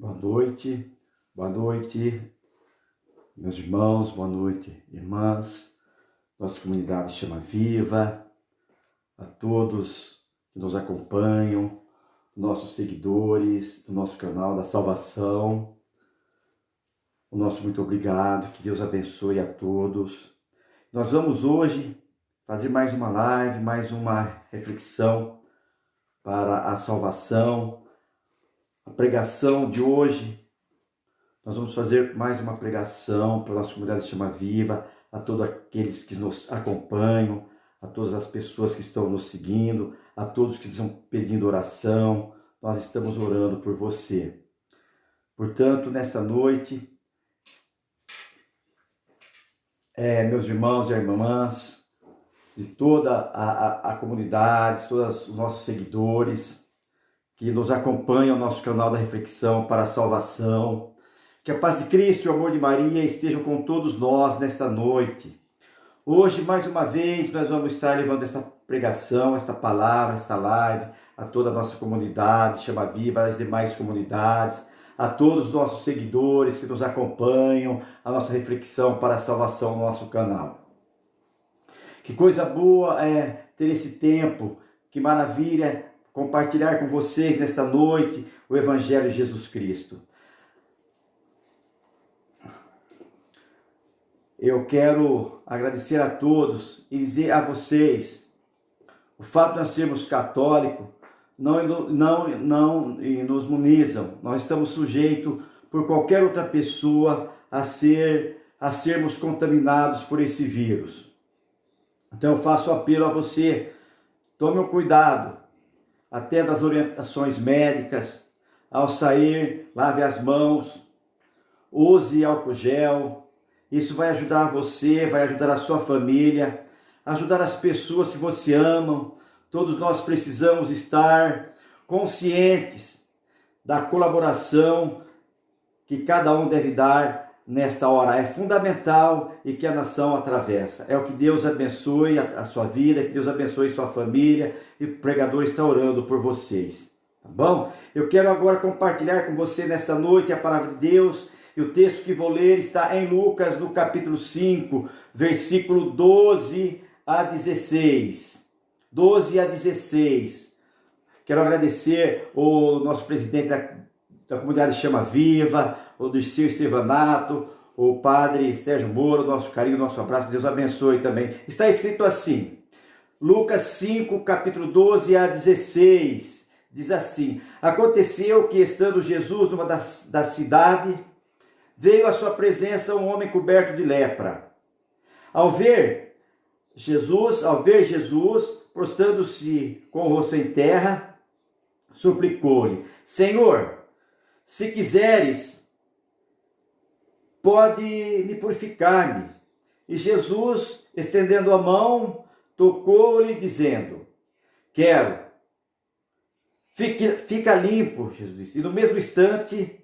boa noite, meus irmãos, boa noite, irmãs, nossa comunidade Chama Viva, a todos que nos acompanham, nossos seguidores do nosso canal da Salvação, o nosso muito obrigado, que Deus abençoe a todos. Nós vamos hoje fazer mais uma live, mais uma reflexão para a salvação. A pregação de hoje, nós vamos fazer mais uma pregação para a nossa comunidade Chama Viva, a todos aqueles que nos acompanham, a todas as pessoas que estão nos seguindo, a todos que estão pedindo oração. Nós estamos orando por você. Portanto, nessa noite, meus irmãos e irmãs, de toda a comunidade, todos os nossos seguidores, que nos acompanham no nosso canal da Reflexão para a Salvação. Que a paz de Cristo e o amor de Maria estejam com todos nós nesta noite. Hoje, mais uma vez, nós vamos estar levando essa pregação, essa palavra, essa live a toda a nossa comunidade, Chama Viva, as demais comunidades, a todos os nossos seguidores que nos acompanham, a nossa reflexão para a salvação no nosso canal. Que coisa boa é ter esse tempo, que maravilha compartilhar com vocês nesta noite o Evangelho de Jesus Cristo. Eu quero agradecer a todos e dizer a vocês, o fato de nós sermos católicos não nos imunizam. Nós estamos sujeitos por qualquer outra pessoa a sermos contaminados por esse vírus. Então eu faço apelo a você, tome um cuidado, atenda às orientações médicas, ao sair, lave as mãos, use álcool gel. Isso vai ajudar você, vai ajudar a sua família, ajudar as pessoas que você ama. Todos nós precisamos estar conscientes da colaboração que cada um deve dar nesta hora. É fundamental e que a nação atravessa. É o que Deus abençoe a sua vida, que Deus abençoe sua família, e o pregador está orando por vocês. Tá bom? Eu quero agora compartilhar com você nesta noite a palavra de Deus. E o texto que vou ler está em Lucas, no capítulo 5, versículo 12 a 16. 12 a 16. Quero agradecer o nosso presidente da comunidade Chama Viva, o Dirceu Estevanato, o padre Sérgio Moro, nosso carinho, nosso abraço, Deus abençoe também. Está escrito assim, Lucas 5, capítulo 12 a 16, diz assim: Aconteceu que, estando Jesus numa da cidade, veio à sua presença um homem coberto de lepra. Ao ver Jesus, prostrando-se com o rosto em terra, suplicou-lhe: Senhor, se quiseres, pode me purificar-me. E Jesus, estendendo a mão, tocou-lhe, dizendo: Quero. Fica limpo, Jesus disse. E no mesmo instante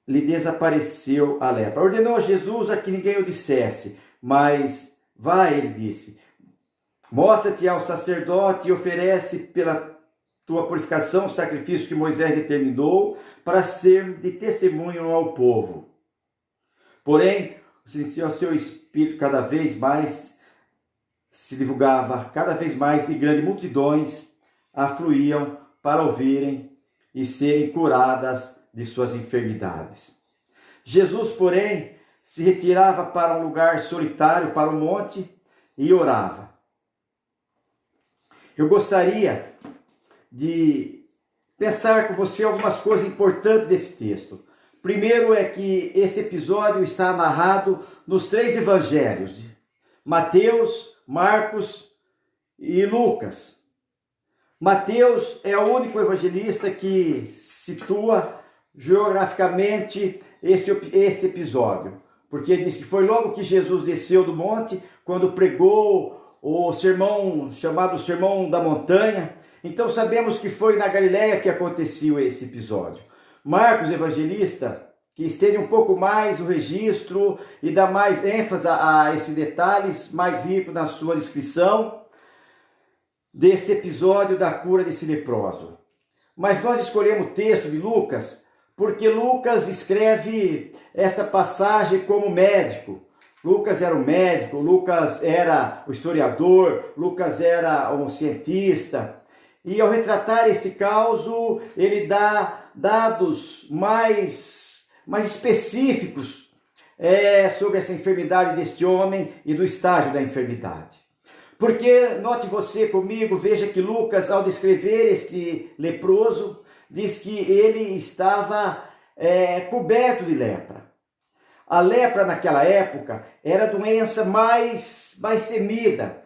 lhe desapareceu a lepra. Ordenou a Jesus a que ninguém o dissesse, mas vai, ele disse, mostra-te ao sacerdote e oferece pela tua purificação o sacrifício que Moisés determinou para ser de testemunho ao povo. Porém, o seu espírito cada vez mais se divulgava, cada vez mais, e grandes multidões afluíam para ouvirem e serem curadas de suas enfermidades. Jesus, porém, se retirava para um lugar solitário, para um monte, e orava. Eu gostaria de pensar com você algumas coisas importantes desse texto. Primeiro é que esse episódio está narrado nos 3 evangelhos, Mateus, Marcos e Lucas. Mateus é o único evangelista que situa geograficamente este episódio, porque diz que foi logo que Jesus desceu do monte, quando pregou o sermão chamado Sermão da Montanha. Então sabemos que foi na Galileia que aconteceu esse episódio. Marcos, evangelista, que estende um pouco mais o registro e dá mais ênfase a esses detalhes, mais rico na sua descrição desse episódio da cura desse leproso. Mas nós escolhemos o texto de Lucas porque Lucas escreve essa passagem como médico. Lucas era um médico, Lucas era o historiador, Lucas era um cientista. E ao retratar esse caso, ele dá dados mais específicos sobre essa enfermidade deste homem e do estágio da enfermidade. Porque, note você comigo, veja que Lucas, ao descrever este leproso, diz que ele estava coberto de lepra. A lepra naquela época era a doença mais temida,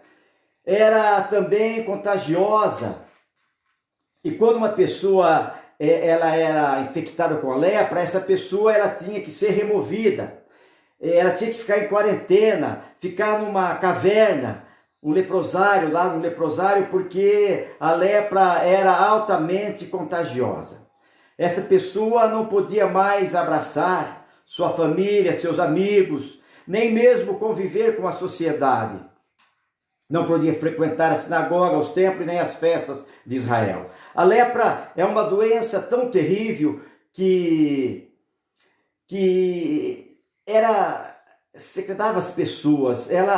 era também contagiosa. E quando uma pessoa ela era infectada com a lepra, essa pessoa ela tinha que ser removida. Ela tinha que ficar em quarentena, ficar numa caverna, um leprosário, lá no leprosário, porque a lepra era altamente contagiosa. Essa pessoa não podia mais abraçar sua família, seus amigos, nem mesmo conviver com a sociedade. Não podia frequentar a sinagoga, os templos, nem as festas de Israel. A lepra é uma doença tão terrível que secretava as pessoas, ela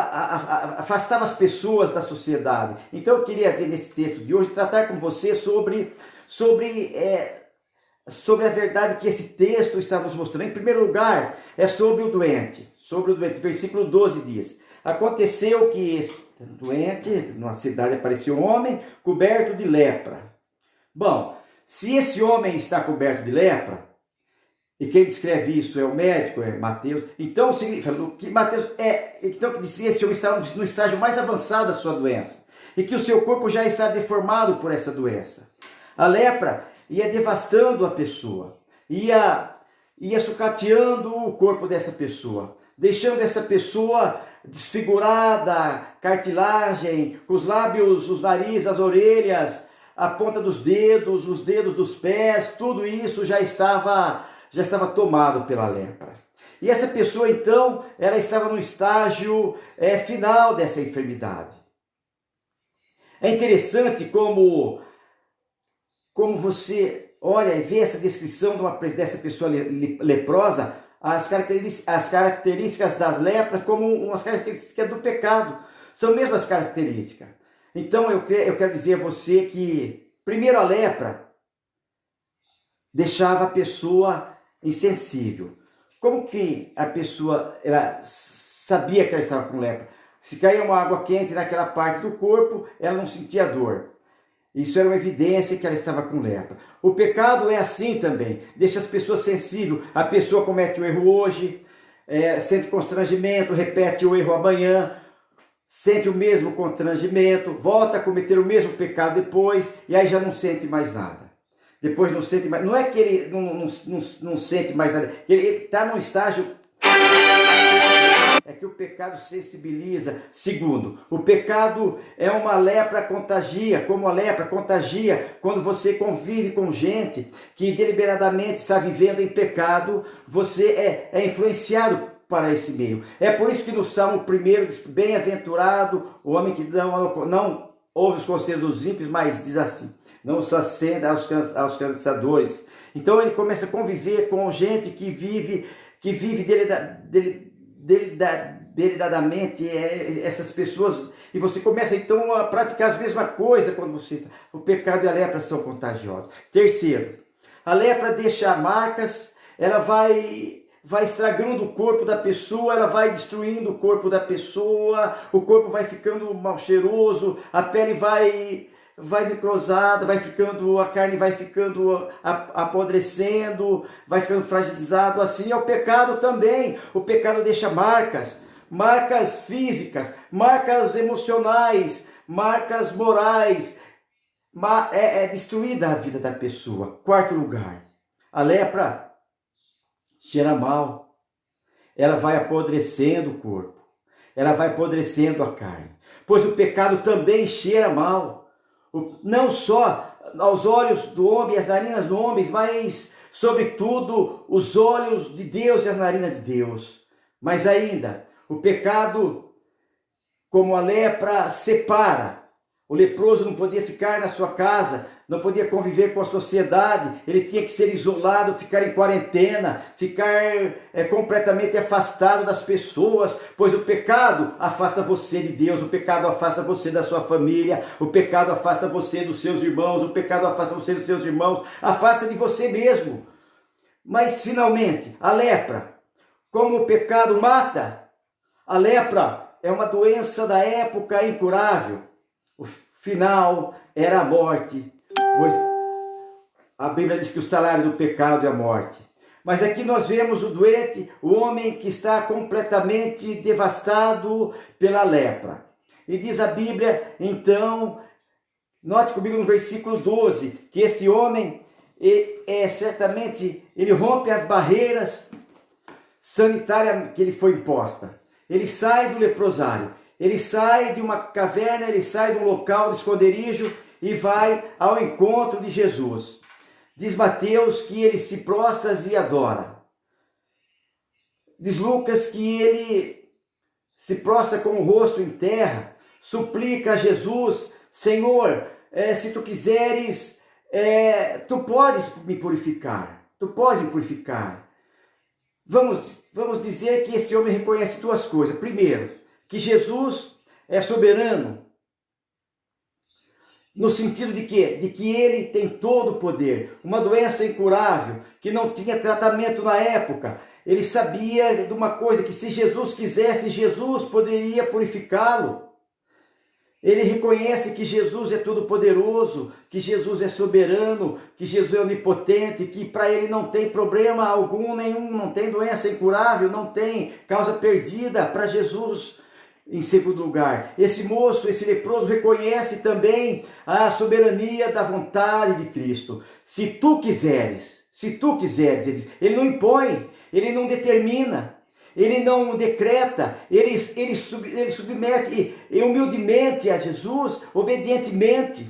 afastava as pessoas da sociedade. Então eu queria ver nesse texto de hoje, tratar com você sobre a verdade que esse texto está nos mostrando. Em primeiro lugar, é sobre o doente. Versículo 12 diz: aconteceu que doente, numa cidade apareceu um homem coberto de lepra. Bom, se esse homem está coberto de lepra, e quem descreve isso é o médico, é Mateus, então que Mateus então que disse esse homem está no estágio mais avançado da sua doença, e que o seu corpo já está deformado por essa doença. A lepra ia devastando a pessoa, ia sucateando o corpo dessa pessoa, deixando essa pessoa desfigurada, cartilagem, com os lábios, os narizes, as orelhas, a ponta dos dedos, os dedos dos pés, tudo isso já estava tomado pela lepra. E essa pessoa, então, ela estava no estágio final dessa enfermidade. É interessante como você olha e vê essa descrição dessa pessoa leprosa, as características das lepras como umas características do pecado. São mesmo as características. Então eu quero dizer a você que, primeiro, a lepra deixava a pessoa insensível. Como que a pessoa ela sabia que ela estava com lepra? Se caía uma água quente naquela parte do corpo, ela não sentia dor. Isso era uma evidência que ela estava com lepra. O pecado é assim também, deixa as pessoas sensíveis. A pessoa comete o erro hoje, sente constrangimento, repete o erro amanhã, sente o mesmo constrangimento, volta a cometer o mesmo pecado depois, e aí já não sente mais nada. Depois não sente mais, não é que ele não sente mais nada, ele está num estágio, é que o pecado sensibiliza. Segundo, o pecado é uma lepra contagia, como a lepra contagia quando você convive com gente que deliberadamente está vivendo em pecado, você é influenciado para esse meio. É por isso que no Salmo 1 diz: bem-aventurado o homem que não ouve os conselhos dos ímpios, mas diz assim: não se acenda aos cansadores. Então ele começa a conviver com gente que vive deliberadamente essas pessoas, e você começa então a praticar as mesmas coisas quando você... O pecado e a lepra são contagiosas. Terceiro, a lepra deixa marcas, ela vai estragando o corpo da pessoa, ela vai destruindo o corpo da pessoa, o corpo vai ficando mal cheiroso, a pele vai necrosada, a carne vai ficando apodrecendo, vai ficando fragilizado. Assim é o pecado também. O pecado deixa marcas físicas, marcas emocionais, marcas morais. É destruída a vida da pessoa. Quarto lugar, a lepra cheira mal. Ela vai apodrecendo o corpo, ela vai apodrecendo a carne, pois o pecado também cheira mal. Não só aos olhos do homem e as narinas do homem, mas sobretudo os olhos de Deus e as narinas de Deus. Mas ainda, o pecado, como a lepra, separa O leproso não podia ficar na sua casa, não podia conviver com a sociedade, ele tinha que ser isolado, ficar em quarentena, ficar completamente afastado das pessoas, pois o pecado afasta você de Deus, o pecado afasta você da sua família, o pecado afasta você dos seus irmãos, o pecado afasta você dos seus irmãos, afasta de você mesmo. Mas finalmente, a lepra, como o pecado mata, a lepra é uma doença da época incurável. O final era a morte, pois a Bíblia diz que o salário do pecado é a morte. Mas aqui nós vemos o doente, o homem que está completamente devastado pela lepra. E diz a Bíblia, então, note comigo no versículo 12, que este homem, certamente, ele rompe as barreiras sanitárias que lhe foi imposta. Ele sai do leprosário. Ele sai de uma caverna, ele sai de um local de esconderijo e vai ao encontro de Jesus. Diz Mateus que ele se prostra e adora. Diz Lucas que ele se prostra com o rosto em terra, suplica a Jesus, Senhor, se tu quiseres, tu podes me purificar, tu podes me purificar. Vamos dizer que esse homem reconhece duas coisas. Primeiro, que Jesus é soberano, no sentido de quê? De que ele tem todo o poder. Uma doença incurável, que não tinha tratamento na época. Ele sabia de uma coisa, que se Jesus quisesse, Jesus poderia purificá-lo. Ele reconhece que Jesus é todo-poderoso, que Jesus é soberano, que Jesus é onipotente, que para ele não tem problema algum, nenhum, não tem doença incurável, não tem causa perdida para Jesus. Em segundo lugar, esse moço, esse leproso, reconhece também a soberania da vontade de Cristo. Se tu quiseres, ele diz, ele não impõe, ele não determina, ele não decreta, ele submete e humildemente a Jesus, obedientemente,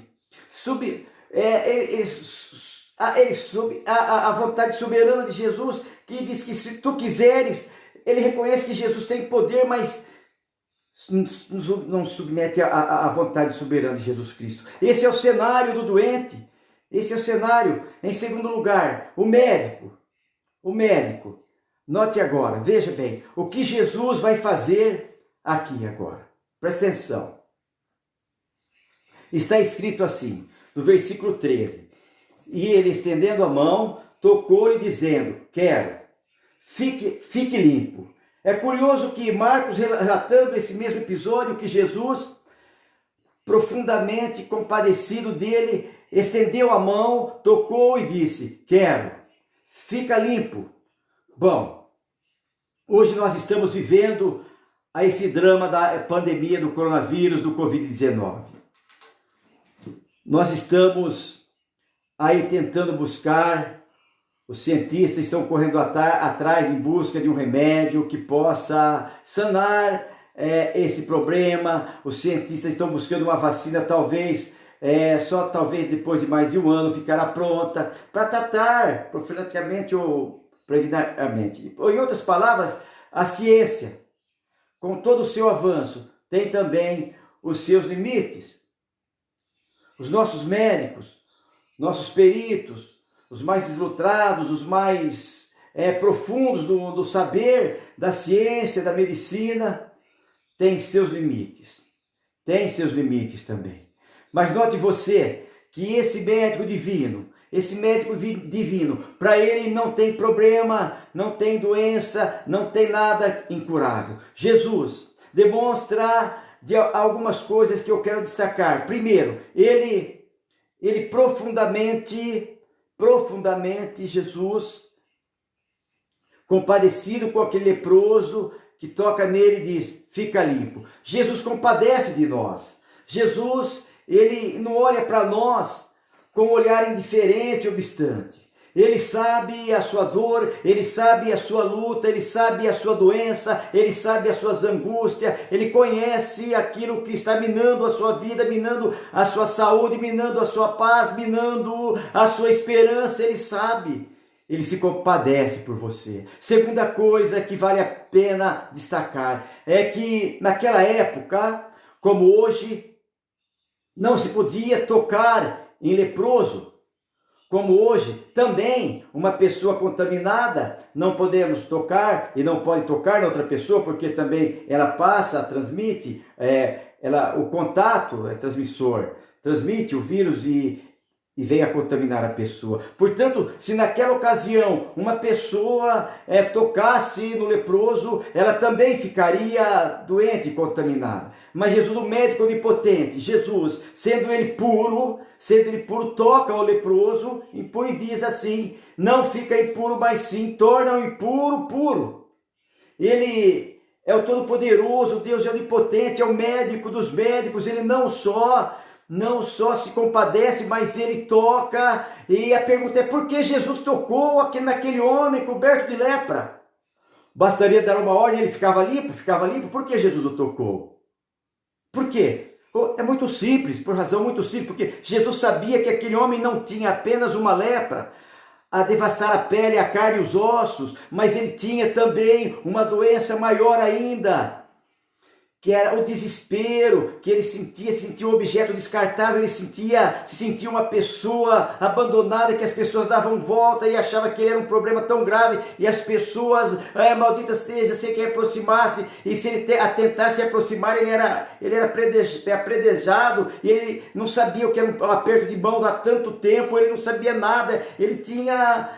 a vontade soberana de Jesus, que diz que se tu quiseres, ele reconhece que Jesus tem poder, mas não submete à vontade soberana de Jesus Cristo. Esse é o cenário do doente. Esse é o cenário. Em segundo lugar, o médico. Note agora, veja bem, o que Jesus vai fazer aqui agora. Presta atenção. Está escrito assim, no versículo 13. E ele, estendendo a mão, tocou-lhe dizendo, quero, fique limpo. É curioso que Marcos, relatando esse mesmo episódio, que Jesus, profundamente compadecido dele, estendeu a mão, tocou e disse, quero, fica limpo. Bom, hoje nós estamos vivendo esse drama da pandemia do coronavírus, do Covid-19. Nós estamos aí tentando buscar, os cientistas estão correndo atrás em busca de um remédio que possa sanar esse problema. Os cientistas estão buscando uma vacina, talvez depois de mais de um ano ficará pronta para tratar profilaticamente ou preventivamente. Em outras palavras, a ciência, com todo o seu avanço, tem também os seus limites. Os nossos médicos, nossos peritos, os mais ilustrados, os mais profundos do saber, da ciência, da medicina, têm seus limites. Tem seus limites também. Mas note você que esse médico divino, para ele não tem problema, não tem doença, não tem nada incurável. Jesus demonstra de algumas coisas que eu quero destacar. Primeiro, ele profundamente Jesus, compadecido com aquele leproso que toca nele e diz, fica limpo. Jesus compadece de nós. Jesus, ele não olha para nós com um olhar indiferente, obstante. Ele sabe a sua dor, ele sabe a sua luta, ele sabe a sua doença, ele sabe as suas angústias, ele conhece aquilo que está minando a sua vida, minando a sua saúde, minando a sua paz, minando a sua esperança, ele sabe. Ele se compadece por você. Segunda coisa que vale a pena destacar é que naquela época, como hoje, não se podia tocar em leproso. Como hoje, também uma pessoa contaminada não podemos tocar e não pode tocar na outra pessoa, porque também ela passa, transmite, o contato é transmissor, transmite o vírus e vem a contaminar a pessoa. Portanto, se naquela ocasião uma pessoa tocasse no leproso, ela também ficaria doente e contaminada. Mas Jesus, o médico onipotente, Jesus, sendo ele puro, toca ao leproso, impuro, e diz assim: não fica impuro, mas sim torna o impuro puro. Ele é o Todo-Poderoso, Deus é onipotente, é o médico dos médicos. Ele não só se compadece, mas ele toca. E a pergunta é: por que Jesus tocou naquele homem coberto de lepra? Bastaria dar uma ordem, ele ficava limpo. Por que Jesus o tocou? Por quê? É muito simples, por razão muito simples, porque Jesus sabia que aquele homem não tinha apenas uma lepra a devastar a pele, a carne e os ossos, mas ele tinha também uma doença maior ainda, que era o desespero, que ele se sentia um objeto descartável, ele se sentia uma pessoa abandonada, que as pessoas davam volta e achavam que ele era um problema tão grave, e as pessoas, maldita seja, se ele quer aproximasse, e se ele tentasse se aproximar, ele era apredejado, e ele não sabia o que era um aperto de mão há tanto tempo, ele não sabia nada, ele tinha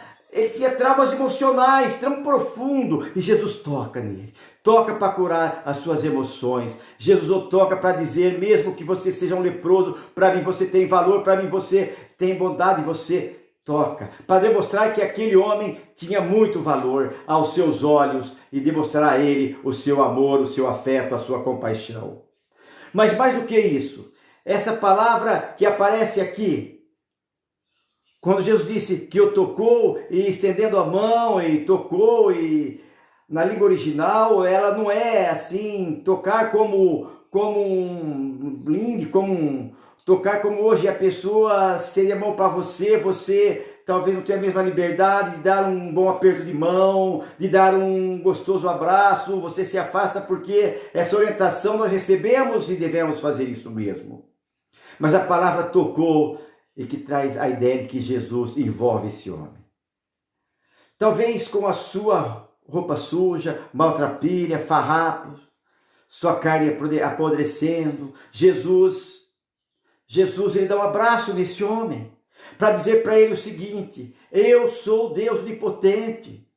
traumas emocionais tão profundo, e Jesus toca nele. Toca para curar as suas emoções. Jesus o toca para dizer: mesmo que você seja um leproso, para mim você tem valor, para mim você tem bondade, você toca. Para demonstrar que aquele homem tinha muito valor aos seus olhos e demonstrar a ele o seu amor, o seu afeto, a sua compaixão. Mas mais do que isso, essa palavra que aparece aqui, quando Jesus disse que o tocou, e estendendo a mão, e tocou, e na língua original, ela não é assim, tocar como um blinde, tocar como hoje a pessoa estende a mão para você talvez não tenha a mesma liberdade de dar um bom aperto de mão, de dar um gostoso abraço, você se afasta, porque essa orientação nós recebemos e devemos fazer isso mesmo. Mas a palavra tocou, e que traz a ideia de que Jesus envolve esse homem. Talvez com a sua roupa suja, maltrapilha, farrapo, sua carne apodrecendo, Jesus ele dá um abraço nesse homem, para dizer para ele o seguinte: eu sou Deus onipotente,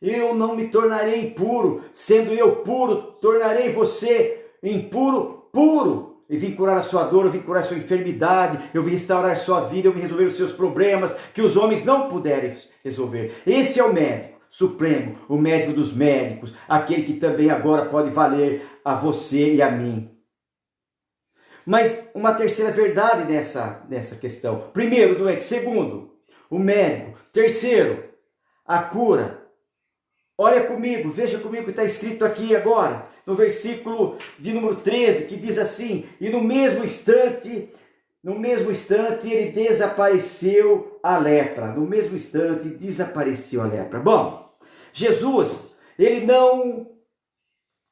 eu não me tornarei impuro, sendo eu puro, tornarei você impuro, puro. E vim curar a sua dor, eu vim curar a sua enfermidade, eu vim restaurar a sua vida, eu vim resolver os seus problemas que os homens não puderem resolver. Esse é o médico supremo, o médico dos médicos, aquele que também agora pode valer a você e a mim. Mas uma terceira verdade nessa questão: primeiro, o doente; segundo, o médico; terceiro, a cura. Olha comigo, veja comigo o que está escrito aqui agora, no versículo de número 13, que diz assim: e no mesmo instante ele desapareceu a lepra. No mesmo instante desapareceu a lepra. Bom, Jesus, ele não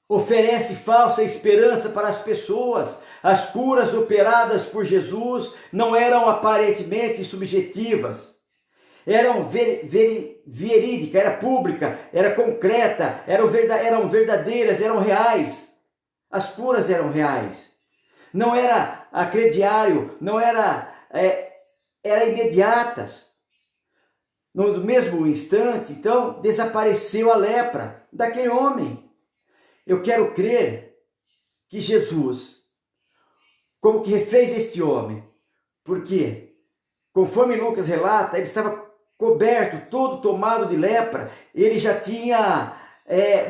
oferece falsa esperança para as pessoas. As curas operadas por Jesus não eram aparentemente subjetivas. Eram verídicas, era pública, era concreta, eram verdadeiras, eram reais. As curas eram reais. Não era a crediário, não era imediatas. No mesmo instante, então, desapareceu a lepra daquele homem. Eu quero crer que Jesus, como que refez este homem, porque, conforme Lucas relata, ele estava coberto, todo tomado de lepra, ele já tinha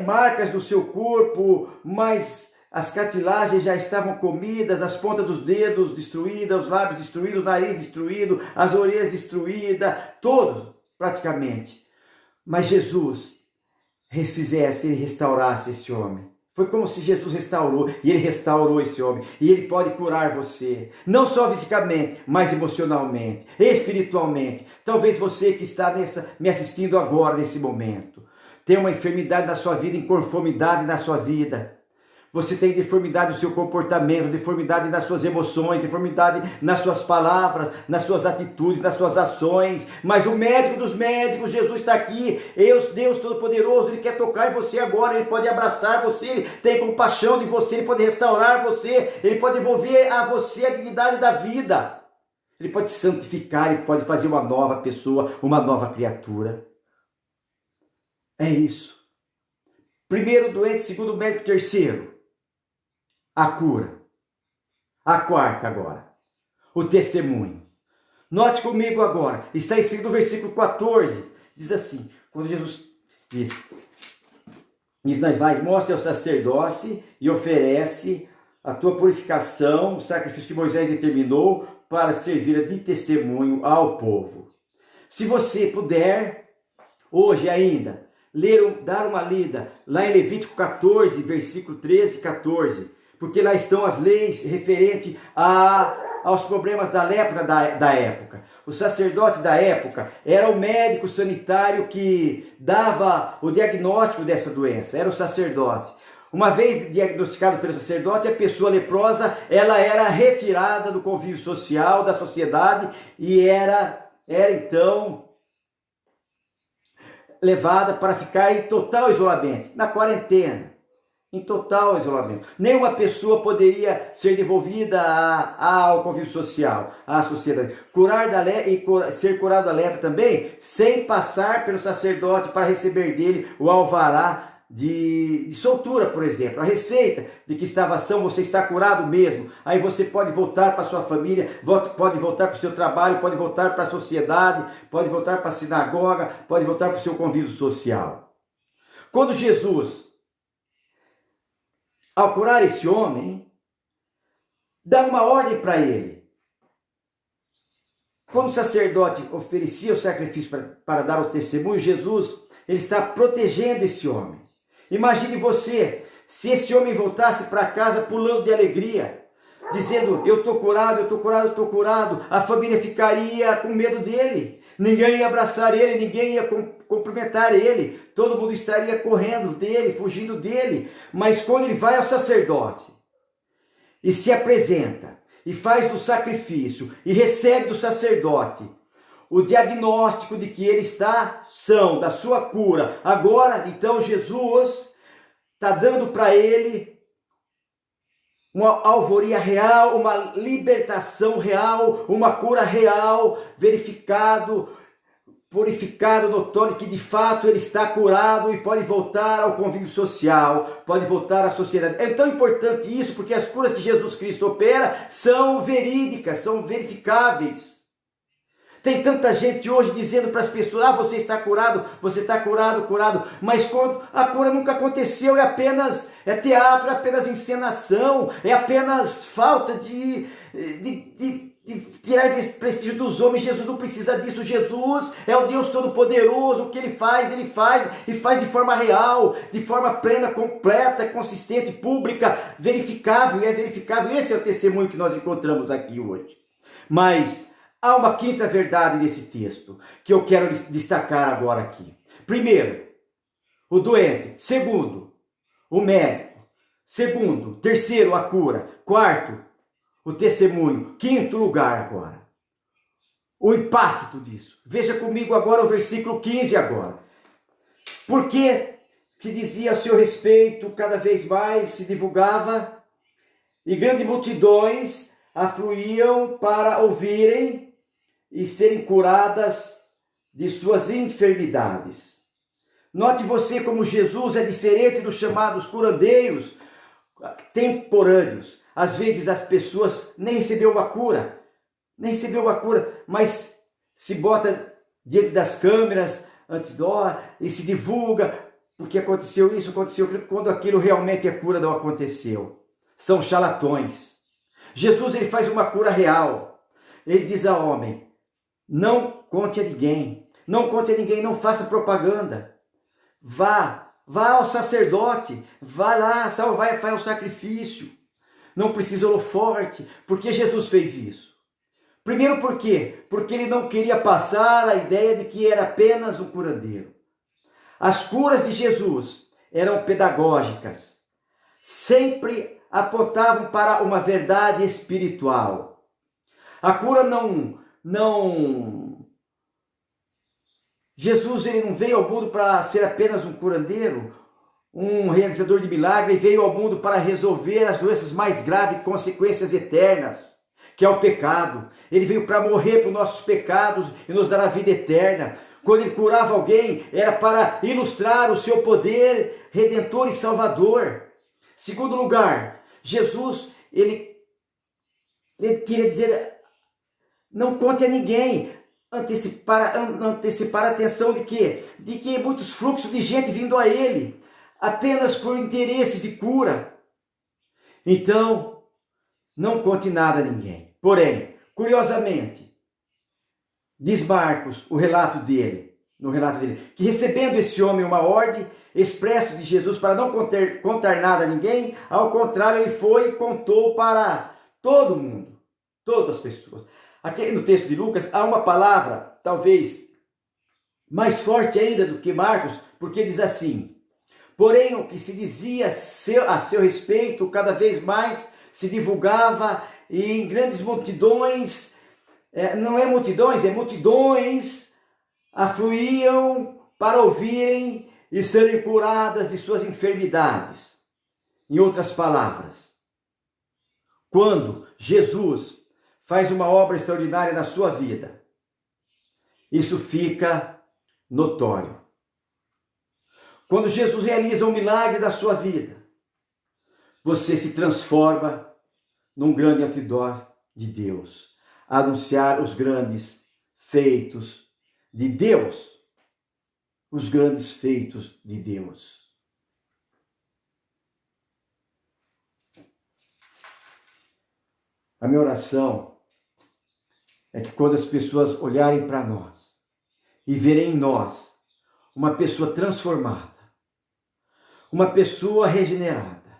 marcas no seu corpo, mas as cartilagens já estavam comidas, as pontas dos dedos destruídas, os lábios destruídos, o nariz destruído, as orelhas destruídas, todo praticamente. Mas Jesus ele restaurasse esse homem. Foi como se Jesus restaurou, e ele restaurou esse homem, e ele pode curar você, não só fisicamente, mas emocionalmente, espiritualmente. Talvez você que está me assistindo agora, nesse momento, tenha uma enfermidade na sua vida, inconformidade na sua vida. Você tem deformidade no seu comportamento, deformidade nas suas emoções, deformidade nas suas palavras, nas suas atitudes, nas suas ações. Mas o médico dos médicos, Jesus está aqui. Deus Todo-Poderoso, Ele quer tocar em você agora. Ele pode abraçar você, Ele tem compaixão de você, Ele pode restaurar você, Ele pode devolver a você a dignidade da vida. Ele pode te santificar, Ele pode fazer uma nova pessoa, uma nova criatura. É isso. Primeiro doente, segundo médico, terceiro, a cura. A quarta agora, o testemunho. Note comigo agora, está escrito no versículo 14, diz assim, quando Jesus diz, nas vais, mostra ao sacerdócio e oferece a tua purificação, o sacrifício que Moisés determinou para servir de testemunho ao povo. Se você puder, hoje ainda, dar uma lida lá em Levítico 14, versículo 13 e 14, porque lá estão as leis referentes aos problemas da lepra da época. O sacerdote da época era o médico sanitário que dava o diagnóstico dessa doença, era o sacerdote. Uma vez diagnosticado pelo sacerdote, a pessoa leprosa, ela era retirada do convívio social, da sociedade, e era então levada para ficar em total isolamento, na quarentena, em total isolamento. Nenhuma pessoa poderia ser devolvida ao convívio social, à sociedade. Ser curado da lepra também, sem passar pelo sacerdote para receber dele o alvará de soltura, por exemplo, a receita de que estava são, você está curado mesmo, aí você pode voltar para a sua família, pode voltar para o seu trabalho, pode voltar para a sociedade, pode voltar para a sinagoga, pode voltar para o seu convívio social. Quando Jesus, ao curar esse homem, dá uma ordem para ele. Quando o sacerdote oferecia o sacrifício para dar o testemunho, Jesus, ele está protegendo esse homem. Imagine você, se esse homem voltasse para casa pulando de alegria, dizendo, eu estou curado, eu estou curado, eu estou curado, a família ficaria com medo dele, ninguém ia abraçar ele, ninguém ia cumprimentar ele, todo mundo estaria correndo dele, fugindo dele. Mas quando ele vai ao sacerdote e se apresenta, e faz o sacrifício, e recebe do sacerdote o diagnóstico de que ele está são, da sua cura. Agora, então, Jesus está dando para ele uma alvoria real, uma libertação real, uma cura real, purificado, notório que de fato ele está curado e pode voltar ao convívio social, pode voltar à sociedade. É tão importante isso, porque as curas que Jesus Cristo opera são verídicas, são verificáveis. Tem tanta gente hoje dizendo para as pessoas, você está curado, curado, mas quando a cura nunca aconteceu, é teatro, é apenas encenação, é apenas falta de tirar esse prestígio dos homens. Jesus não precisa disso. Jesus é o Deus Todo-Poderoso. O que ele faz e faz de forma real, de forma plena, completa, consistente, pública, verificável, e é verificável. Esse é o testemunho que nós encontramos aqui hoje. Mas há uma quinta verdade nesse texto, que eu quero destacar agora aqui. Primeiro, o doente. Segundo, o médico. Terceiro, a cura. Quarto, o testemunho. Quinto lugar agora, o impacto disso. Veja comigo agora o versículo 15 agora. Porque se dizia a seu respeito, cada vez mais se divulgava, e grandes multidões afluíam para ouvirem e serem curadas de suas enfermidades. Note você como Jesus é diferente dos chamados curandeiros temporâneos. Às vezes as pessoas nem recebeu uma cura, mas se bota diante das câmeras antes da hora e se divulga, porque aconteceu isso, aconteceu aquilo, quando aquilo realmente a cura não aconteceu. São charlatões. Jesus ele faz uma cura real. Ele diz ao homem, não conte a ninguém, não faça propaganda, vá ao sacerdote, vá lá, vai ao sacrifício, não precisa holoforte. Por que Jesus fez isso? Primeiro por quê? Porque ele não queria passar a ideia de que era apenas um curandeiro. As curas de Jesus eram pedagógicas, sempre apontavam para uma verdade espiritual. A cura Jesus ele não veio ao mundo para ser apenas um curandeiro, um realizador de milagre, ele veio ao mundo para resolver as doenças mais graves, consequências eternas, que é o pecado. Ele veio para morrer por nossos pecados e nos dar a vida eterna. Quando ele curava alguém, era para ilustrar o seu poder redentor e salvador. Segundo lugar, Jesus, ele queria dizer, não conte a ninguém, antecipar a atenção de quê? De que muitos fluxos de gente vindo a ele, apenas por interesses de cura. Então, não conte nada a ninguém. Porém, curiosamente, diz Marcos, no relato dele, que recebendo esse homem uma ordem expressa de Jesus para não contar nada a ninguém, ao contrário, ele foi e contou para todo mundo, todas as pessoas. Aqui no texto de Lucas há uma palavra, talvez mais forte ainda do que Marcos, porque diz assim: porém, o que se dizia a seu respeito, cada vez mais se divulgava e em grandes multidões, não é multidões, é multidões, afluíam para ouvirem e serem curadas de suas enfermidades. Em outras palavras, quando Jesus faz uma obra extraordinária na sua vida, isso fica notório. Quando Jesus realiza um milagre na sua vida, você se transforma num grande outdoor de Deus, a anunciar os grandes feitos de Deus. Os grandes feitos de Deus. A minha oração é que quando as pessoas olharem para nós e verem em nós uma pessoa transformada, uma pessoa regenerada,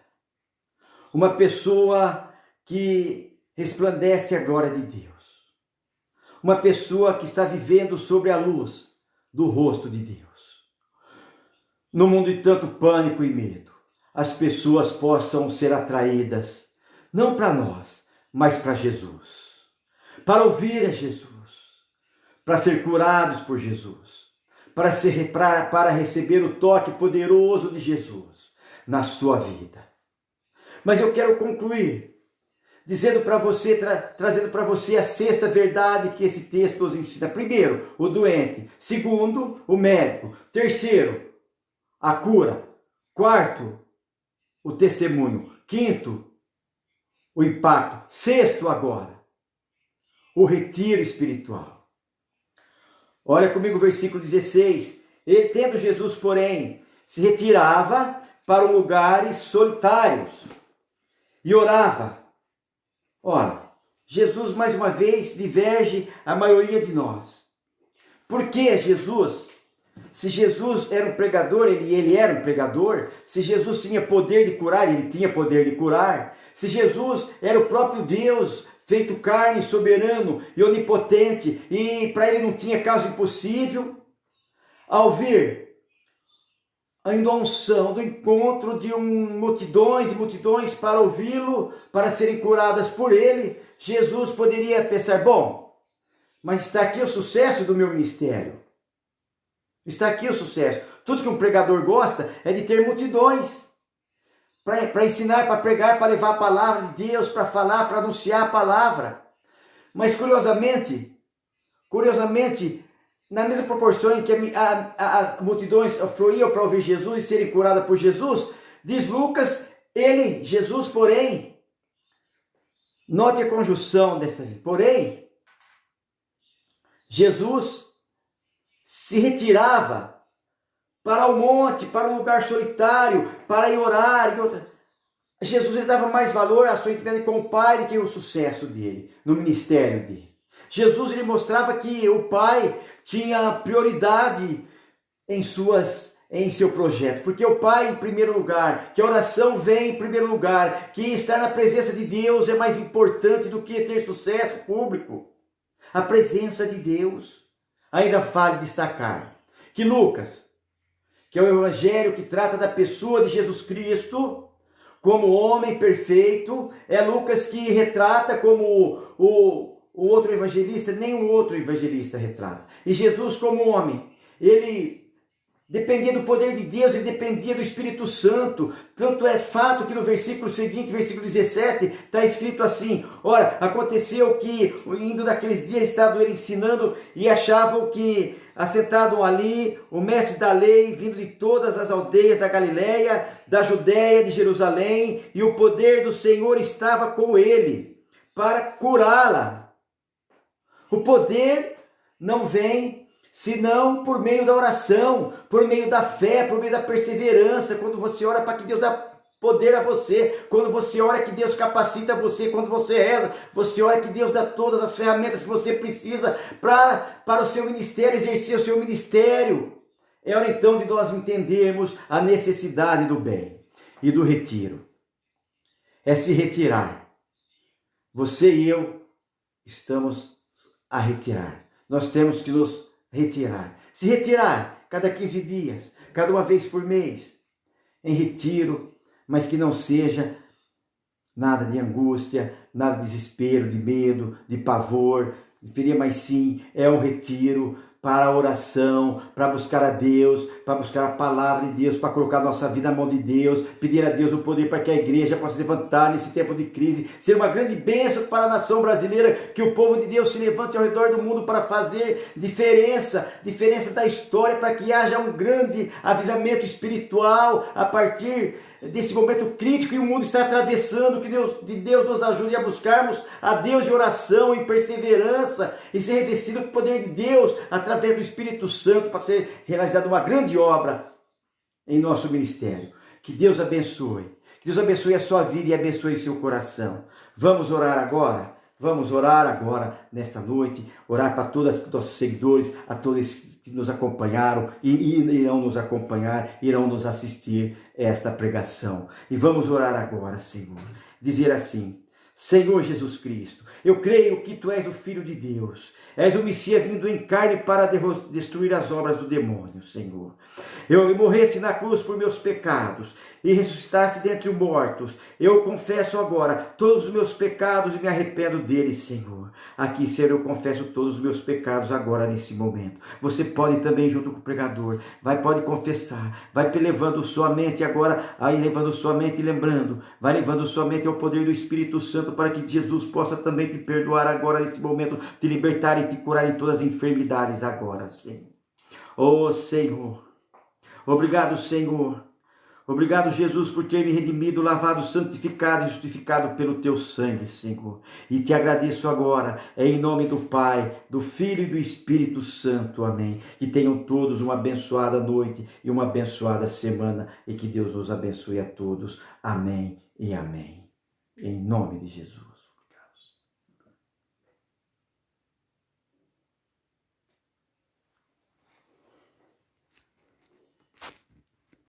uma pessoa que resplandece a glória de Deus, uma pessoa que está vivendo sobre a luz do rosto de Deus. No mundo de tanto pânico e medo, as pessoas possam ser atraídas, não para nós, mas para Jesus, para ouvir a Jesus, para ser curados por Jesus, para receber o toque poderoso de Jesus na sua vida. Mas eu quero concluir dizendo para você, trazendo para você a sexta verdade que esse texto nos ensina. Primeiro, o doente. Segundo, o médico. Terceiro, a cura. Quarto, o testemunho. Quinto, o impacto. Sexto, agora, o retiro espiritual. Olha comigo o versículo 16. E, tendo Jesus, porém, se retirava para lugares solitários e orava. Ora, Jesus mais uma vez diverge a maioria de nós. Por que Jesus? Se Jesus era um pregador, ele era um pregador. Se Jesus tinha poder de curar, ele tinha poder de curar. Se Jesus era o próprio Deus, feito carne, soberano e onipotente, e para ele não tinha caso impossível, ao vir ainda a unção do encontro de multidões e multidões para ouvi-lo, para serem curadas por ele, Jesus poderia pensar, bom, mas está aqui o sucesso do meu ministério. Está aqui o sucesso. Tudo que um pregador gosta é de ter multidões, para ensinar, para pregar, para levar a palavra de Deus, para falar, para anunciar a palavra. Mas curiosamente, na mesma proporção em que as multidões fluíam para ouvir Jesus e serem curadas por Jesus, diz Lucas, Jesus, porém, note a conjunção dessa vez, porém, Jesus se retirava para o monte, para um lugar solitário, para ir orar. Jesus ele dava mais valor à sua intimidade com o Pai do que o sucesso dele, no ministério dele. Jesus ele mostrava que o Pai tinha prioridade em seu projeto, porque o Pai em primeiro lugar, que a oração vem em primeiro lugar, que estar na presença de Deus é mais importante do que ter sucesso público. A presença de Deus. Ainda vale destacar que Lucas, que é o evangelho que trata da pessoa de Jesus Cristo, como homem perfeito, é Lucas que retrata como o outro evangelista, nenhum outro evangelista retrata. E Jesus como homem, ele dependia do poder de Deus, ele dependia do Espírito Santo. Tanto é fato que no versículo seguinte, versículo 17, está escrito assim: ora, aconteceu que, indo daqueles dias, estava ele ensinando, e achavam que, assentado ali, o mestre da lei, vindo de todas as aldeias da Galiléia, da Judéia, de Jerusalém, e o poder do Senhor estava com ele, para curá-la. O poder não vem senão por meio da oração, por meio da fé, por meio da perseverança. Quando você ora para que Deus dá poder a você, quando você ora que Deus capacita você, quando você reza, você ora que Deus dá todas as ferramentas que você precisa para o seu ministério, exercer o seu ministério. É hora então de nós entendermos a necessidade do bem e do retiro. É se retirar. Você e eu estamos a retirar. Nós temos que nos retirar. Se retirar cada 15 dias, cada uma vez por mês, em retiro, mas que não seja nada de angústia, nada de desespero, de medo, de pavor, mas sim é um retiro para a oração, para buscar a Deus, para buscar a palavra de Deus, para colocar a nossa vida na mão de Deus, pedir a Deus o poder para que a igreja possa levantar nesse tempo de crise, ser uma grande bênção para a nação brasileira, que o povo de Deus se levante ao redor do mundo para fazer diferença da história, para que haja um grande avivamento espiritual a partir desse momento crítico que o mundo está atravessando. Que Deus nos ajude a buscarmos a Deus de oração e perseverança e ser revestido com o poder de Deus através do Espírito Santo para ser realizada uma grande obra em nosso ministério. Que Deus abençoe. Que Deus abençoe a sua vida e abençoe seu coração. Vamos orar agora? Vamos orar agora, nesta noite, orar para todos os nossos seguidores, a todos que nos acompanharam e irão nos acompanhar, irão nos assistir a esta pregação. E vamos orar agora, Senhor. Dizer assim: Senhor Jesus Cristo, eu creio que Tu és o Filho de Deus, és o Messias vindo em carne para destruir as obras do demônio, Senhor. Eu morreste na cruz por meus pecados e ressuscitaste dentre os mortos. Eu confesso agora todos os meus pecados e me arrependo deles, Senhor. Aqui, Senhor, eu confesso todos os meus pecados agora, nesse momento. Você pode também, junto com o pregador, pode confessar, vai levando sua mente agora, aí levando sua mente e lembrando, vai levando sua mente ao poder do Espírito Santo, para que Jesus possa também te perdoar agora, nesse momento, te libertar e te curar de todas as enfermidades agora, Senhor. Oh, Senhor. Obrigado, Senhor. Obrigado, Jesus, por ter me redimido, lavado, santificado e justificado pelo Teu sangue, Senhor. E te agradeço agora, em nome do Pai, do Filho e do Espírito Santo. Amém. Que tenham todos uma abençoada noite e uma abençoada semana. E que Deus os abençoe a todos. Amém e amém. Em nome de Jesus.